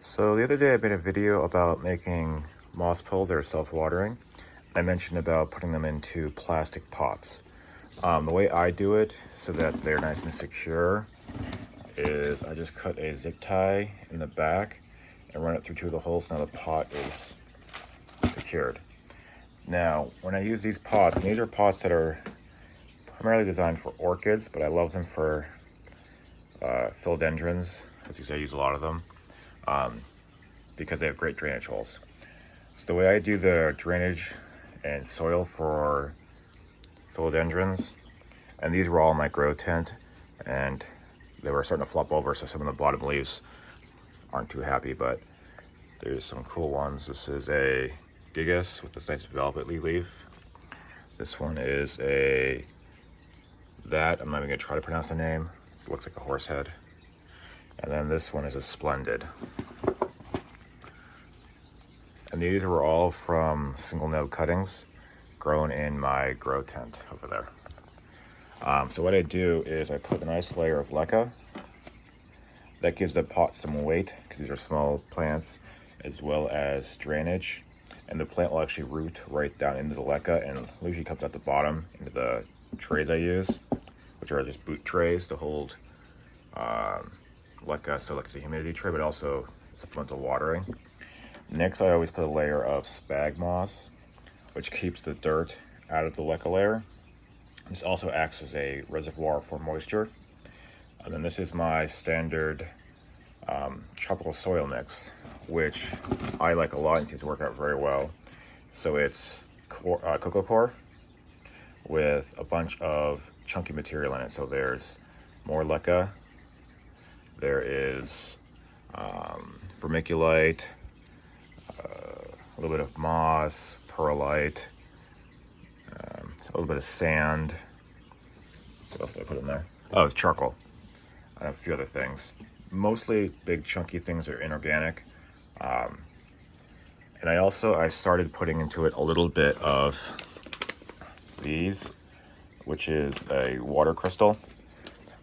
So the other day I made a video about making moss poles that are self-watering. I mentioned about putting them into plastic pots. The way I do it so that they're nice and secure is I just cut a zip tie in the back and run it through two of the holes. Now the pot is secured. Now when I use these pots, and these are pots that are primarily designed for orchids, but I love them for philodendrons. As you say, I use a lot of them because they have great drainage holes. So the way I do the drainage and soil for philodendrons, and these were all in my grow tent, and they were starting to flop over, so some of the bottom leaves aren't too happy, but there's some cool ones. This is a Gigas with this nice velvety leaf. This one is I'm not even gonna try to pronounce the name. It looks like a horse head. And then this one is a Splendid. And these were all from single node cuttings grown in my grow tent over there. So what I do is I put a nice layer of LECA. That gives the pot some weight because these are small plants, as well as drainage. And the plant will actually root right down into the LECA and usually comes out the bottom into the trays I use, which are just boot trays to hold LECA, so like it's a humidity tray, but also supplemental watering. Next, I always put a layer of Spag moss, which keeps the dirt out of the LECA layer. This also acts as a reservoir for moisture. And then this is my standard tropical soil mix, which I like a lot and seems to work out very well. So it's cocoa coir with a bunch of chunky material in it. So there's more LECA, there is vermiculite, a little bit of moss, perlite, a little bit of sand. What else did I put in there? Oh, it's charcoal. And a few other things. Mostly big chunky things are inorganic. And I started putting into it a little bit of these, which is a water crystal.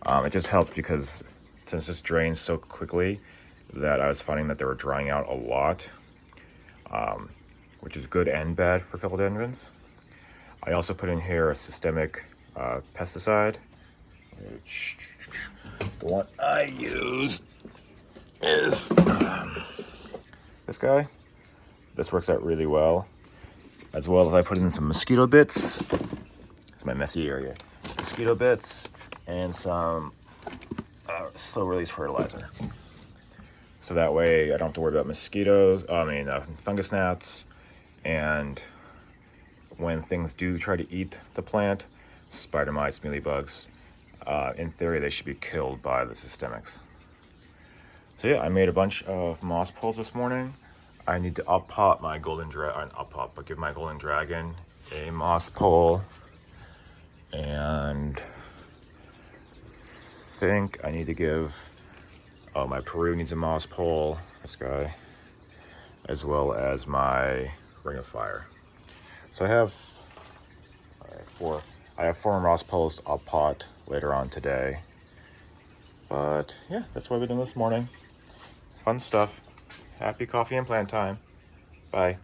It just helped because since this drains so quickly that I was finding that they were drying out a lot, which is good and bad for philodendrons. I also put in here a systemic pesticide, which the one I use is this guy. This works out really well. As well as I put in some Mosquito Bits. It's my messy area. Mosquito Bits and some slow release fertilizer. So that way I don't have to worry about fungus gnats, and when things do try to eat the plant, spider mites, mealybugs, in theory they should be killed by the systemics. So yeah, I made a bunch of moss poles this morning. I need to give my golden dragon a moss pole, and think I need to give my Peru needs a moss pole, this guy, as well as my Ring of Fire. So I have four moss poles to pot later on today. But yeah, that's what we're doing this morning. Fun stuff. Happy coffee and plant time. Bye.